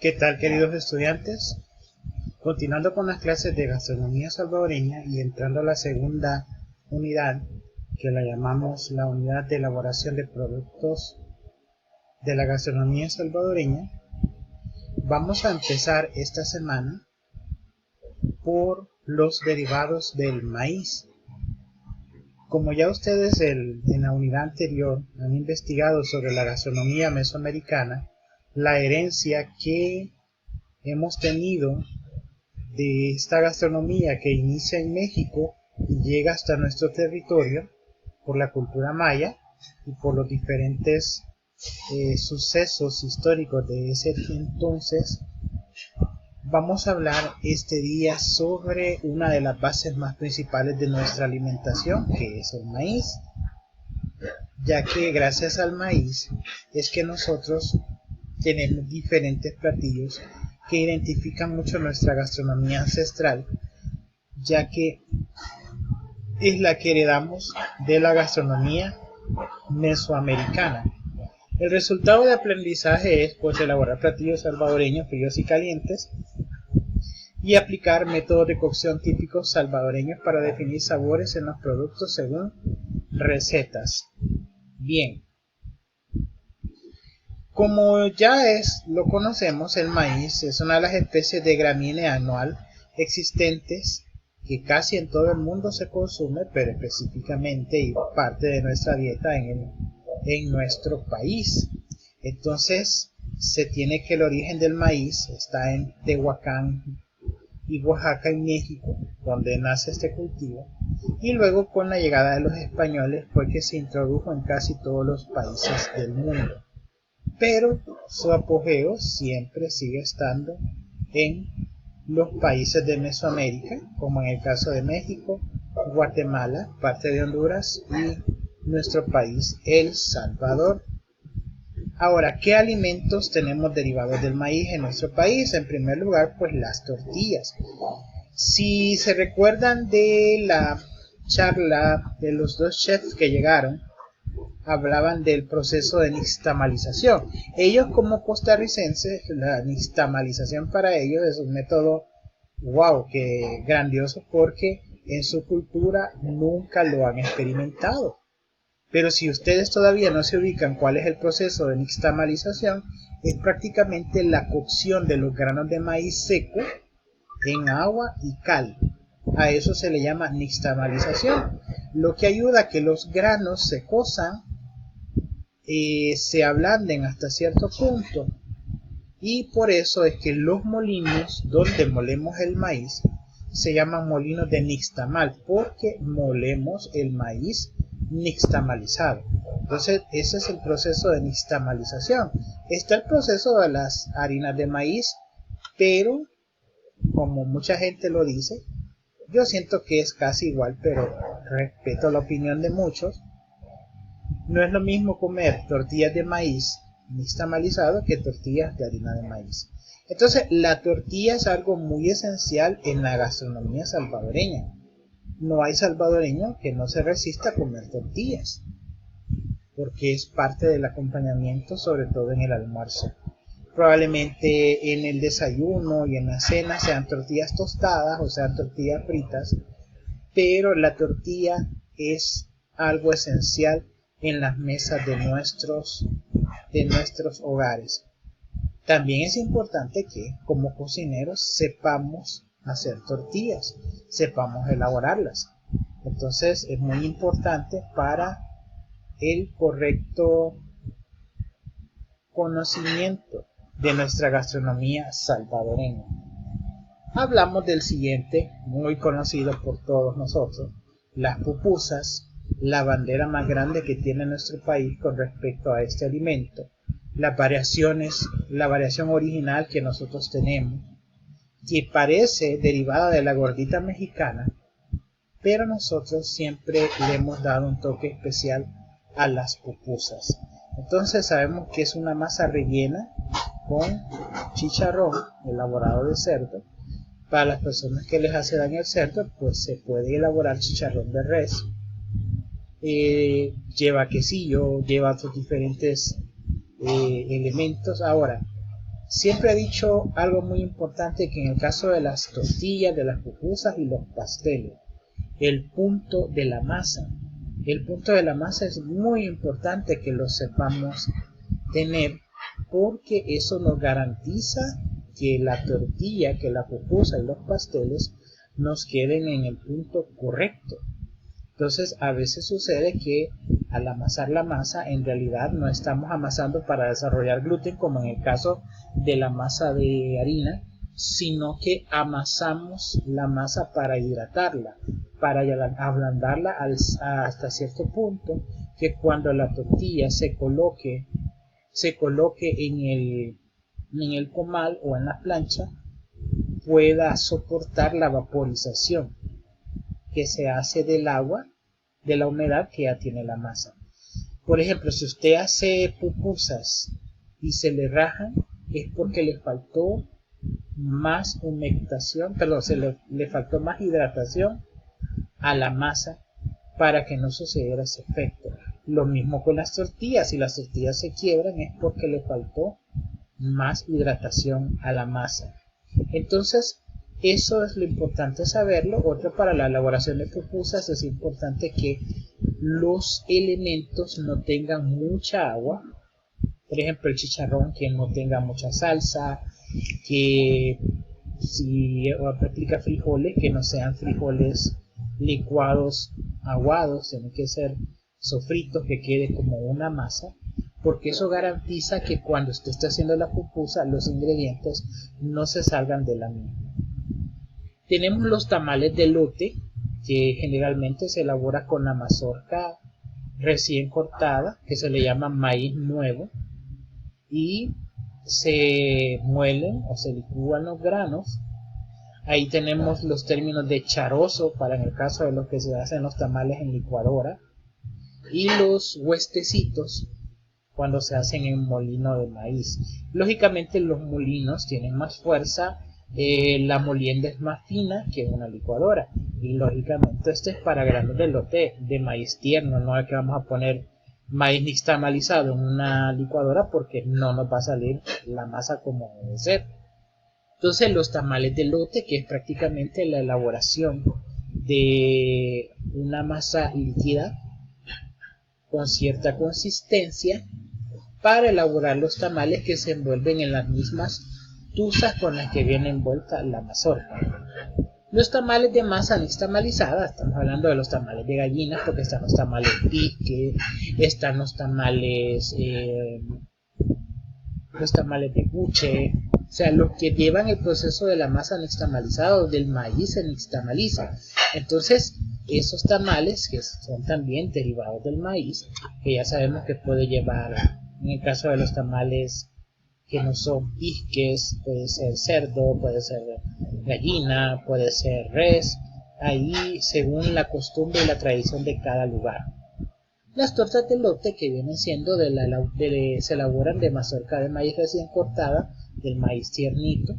¿Qué tal, queridos estudiantes? Continuando con las clases de gastronomía salvadoreña y entrando a la segunda unidad, que la llamamos la unidad de elaboración de productos de la gastronomía salvadoreña, vamos a empezar esta semana por los derivados del maíz. Como ya ustedes en la unidad anterior han investigado sobre la gastronomía mesoamericana, la herencia que hemos tenido de esta gastronomía que inicia en México y llega hasta nuestro territorio por la cultura maya y por los diferentes sucesos históricos de ese entonces, vamos a hablar este día sobre una de las bases más principales de nuestra alimentación, que es el maíz, ya que gracias al maíz es que nosotros tenemos diferentes platillos que identifican mucho nuestra gastronomía ancestral, ya que es la que heredamos de la gastronomía mesoamericana. El resultado de aprendizaje es pues elaborar platillos salvadoreños fríos y calientes y aplicar métodos de cocción típicos salvadoreños para definir sabores en los productos según recetas. Bien, como ya lo conocemos, el maíz es una de las especies de gramínea anual existentes que casi en todo el mundo se consume, pero específicamente y parte de nuestra dieta en nuestro país. Entonces se tiene que el origen del maíz está en Tehuacán y Oaxaca en México, donde nace este cultivo, y luego con la llegada de los españoles fue que se introdujo en casi todos los países del mundo. Pero su apogeo siempre sigue estando en los países de Mesoamérica, como en el caso de México, Guatemala, parte de Honduras y nuestro país, El Salvador. Ahora, ¿qué alimentos tenemos derivados del maíz en nuestro país? En primer lugar, pues las tortillas. Si se recuerdan de la charla de los dos chefs que llegaron, hablaban del proceso de nixtamalización. Ellos como costarricenses, la nixtamalización para ellos es un método que grandioso porque en su cultura nunca lo han experimentado. Pero si ustedes todavía no se ubican cuál es el proceso de nixtamalización, es prácticamente la cocción de los granos de maíz seco en agua y cal. A eso se le llama nixtamalización, lo que ayuda a que los granos se cosan, se ablanden hasta cierto punto, y por eso es que los molinos donde molemos el maíz se llaman molinos de nixtamal, porque molemos el maíz nixtamalizado. Entonces ese es el proceso de nixtamalización. Está el proceso de las harinas de maíz, pero como mucha gente lo dice, yo siento que es casi igual, pero respeto la opinión de muchos. No es lo mismo comer tortillas de maíz nixtamalizado que tortillas de harina de maíz. Entonces, la tortilla es algo muy esencial en la gastronomía salvadoreña. No hay salvadoreño que no se resista a comer tortillas, porque es parte del acompañamiento, sobre todo en el almuerzo. Probablemente en el desayuno y en la cena sean tortillas tostadas o sean tortillas fritas, pero la tortilla es algo esencial en las mesas de nuestros hogares. También es importante que como cocineros sepamos hacer tortillas, sepamos elaborarlas. Entonces es muy importante para el correcto conocimiento de nuestra gastronomía salvadoreña. Hablamos del siguiente, muy conocido por todos nosotros, las pupusas, la bandera más grande que tiene nuestro país con respecto a este alimento, las variaciones, la variación original que nosotros tenemos, que parece derivada de la gordita mexicana, pero nosotros siempre le hemos dado un toque especial a las pupusas. Entonces sabemos que es una masa rellena con chicharrón elaborado de cerdo. Para las personas que les hace daño el cerdo, pues se puede elaborar chicharrón de res. Lleva quesillo, lleva otros diferentes elementos. Ahora, Siempre he dicho algo muy importante, que en el caso de las tortillas, de las pupusas y los pasteles, el punto de la masa. El punto de la masa es muy importante que lo sepamos tener, porque eso nos garantiza que la tortilla, que la pupusa y los pasteles nos queden en el punto correcto. Entonces a veces sucede que al amasar la masa, en realidad no estamos amasando para desarrollar gluten, como en el caso de la masa de harina, sino que amasamos la masa para hidratarla, para ablandarla hasta cierto punto, que cuando la tortilla se coloque en el comal o en la plancha, pueda soportar la vaporización que se hace del agua, de la humedad que ya tiene la masa. Por ejemplo, si usted hace pupusas y se le rajan, es porque le faltó más humectación, perdón, le faltó más hidratación a la masa para que no sucediera ese efecto. Lo mismo con las tortillas. Si las tortillas se quiebran, es porque le faltó más hidratación a la masa. Entonces, eso es lo importante saberlo. Otro, para la elaboración de pupusas es importante que los elementos no tengan mucha agua. Por ejemplo, el chicharrón, que no tenga mucha salsa, que si aplica frijoles, que no sean frijoles licuados, aguados, tienen que ser sofritos, que quede como una masa, porque eso garantiza que cuando usted esté haciendo la pupusa, los ingredientes no se salgan de la misma. Tenemos los tamales de elote, que generalmente se elabora con la mazorca recién cortada, que se le llama maíz nuevo, y se muelen o se licúan los granos. Ahí tenemos los términos de charozo, para en el caso de los que se hacen los tamales en licuadora, y los huestecitos cuando se hacen en molino de maíz. Lógicamente los molinos tienen más fuerza, la molienda es más fina que una licuadora, y lógicamente este es para granos de elote de maíz tierno. No es que vamos a poner maíz nixtamalizado en una licuadora, porque no nos va a salir la masa como debe ser. Entonces los tamales de elote, que es prácticamente la elaboración de una masa líquida con cierta consistencia, para elaborar los tamales que se envuelven en las mismas tuzas con las que viene envuelta la mazorca. Los tamales de masa nixtamalizada, estamos hablando de los tamales de gallinas, porque están los tamales pique, están los tamales de buche, o sea, los que llevan el proceso de la masa nixtamalizada o del maíz se nixtamaliza. Entonces, esos tamales, que son también derivados del maíz, que ya sabemos que puede llevar, en el caso de los tamales que no son pisques, puede ser cerdo, puede ser gallina, puede ser res, ahí según la costumbre y la tradición de cada lugar. Las tortas de elote, que vienen siendo se elaboran de mazorca de maíz recién cortada, del maíz tiernito,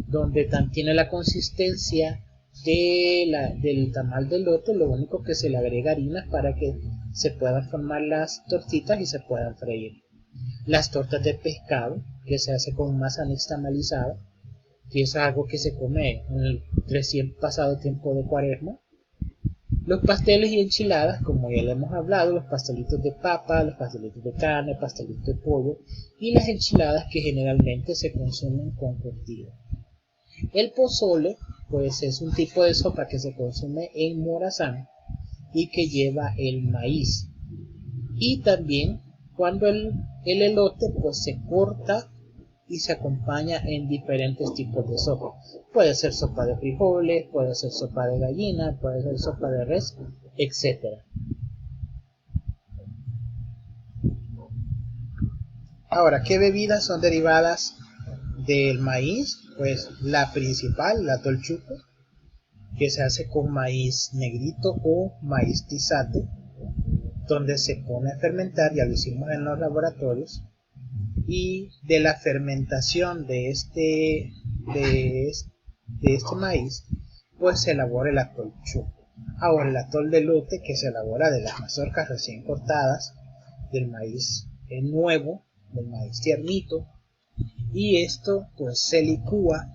donde tiene la consistencia del tamal de elote. Lo único que se le agrega harina para que se puedan formar las tortitas y se puedan freír. Las tortas de pescado, que se hace con masa nixtamalizada, que es algo que se come en el recién pasado tiempo de Cuaresma. Los pasteles y enchiladas, como ya le hemos hablado, los pastelitos de papa, los pastelitos de carne, pastelitos de pollo, y las enchiladas, que generalmente se consumen con curtido. El pozole, pues, es un tipo de sopa que se consume en Morazán y que lleva el maíz. Y también cuando el elote, pues, se corta y se acompaña en diferentes tipos de sopa. Puede ser sopa de frijoles, puede ser sopa de gallina, puede ser sopa de res, etc. Ahora, ¿qué bebidas son derivadas del maíz? Pues la principal, la tolchuco, que se hace con maíz negrito o maíz tizate, donde se pone a fermentar, ya lo hicimos en los laboratorios, y de la fermentación de este maíz, pues se elabora el atol chuco. Ahora, el atol de elote, que se elabora de las mazorcas recién cortadas, del maíz nuevo, del maíz tiernito, y esto pues se licúa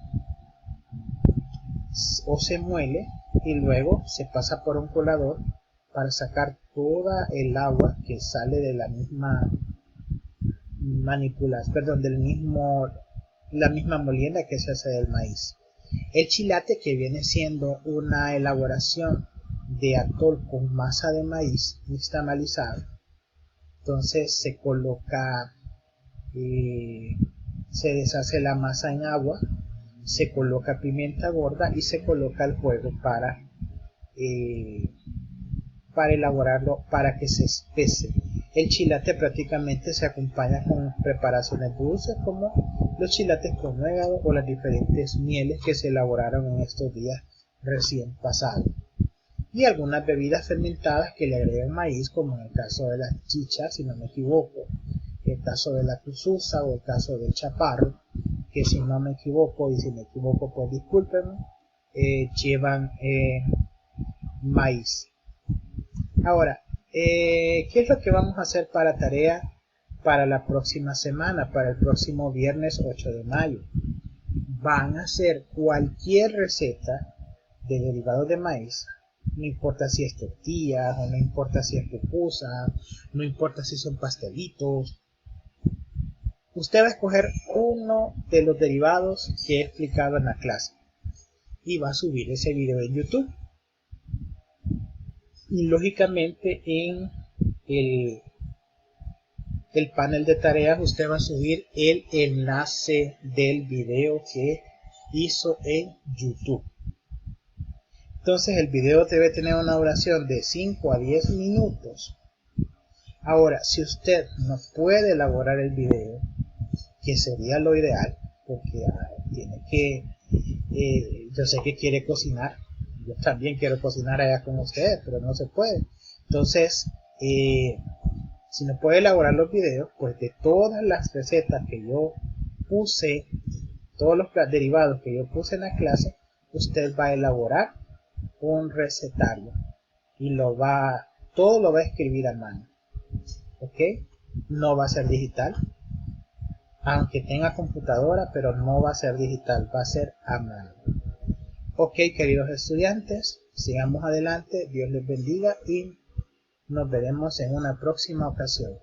o se muele y luego se pasa por un colador para sacar toda el agua que sale de la misma la misma molienda que se hace del maíz. El chilate, que viene siendo una elaboración de atol con masa de maíz nixtamalizada, entonces se coloca, se deshace la masa en agua, se coloca pimienta gorda y se coloca el fuego para elaborarlo, para que se espese. El chilate prácticamente se acompaña con preparaciones dulces como los chilates con nuegado o las diferentes mieles que se elaboraron en estos días recién pasados, y algunas bebidas fermentadas que le agregan maíz, como en el caso de las chichas, si no me equivoco, el caso de la tuzuza o el caso del chaparro, que si no me equivoco, y si me equivoco pues discúlpenme, llevan maíz. Ahora, ¿qué es lo que vamos a hacer para tarea para la próxima semana, para el próximo viernes 8 de mayo? Van a hacer cualquier receta de derivados de maíz, no importa si es tortillas, o no importa si es pupusa, no importa si son pastelitos. Usted va a escoger uno de los derivados que he explicado en la clase y va a subir ese video en YouTube. Y lógicamente en el panel de tareas usted va a subir el enlace del video que hizo en YouTube. Entonces el video debe tener una duración de 5 a 10 minutos. Ahora, si usted no puede elaborar el video, que sería lo ideal, porque tiene que, yo sé que quiere cocinar, yo también quiero cocinar allá con ustedes, pero no se puede. Entonces, si no puede elaborar los videos, pues de todas las recetas que yo puse, todos los derivados que yo puse en la clase, usted va a elaborar un recetario y todo lo va a escribir a mano, ¿ok? No va a ser digital, aunque tenga computadora, pero no va a ser digital, va a ser a mano. Ok, queridos estudiantes, sigamos adelante, Dios les bendiga y nos veremos en una próxima ocasión.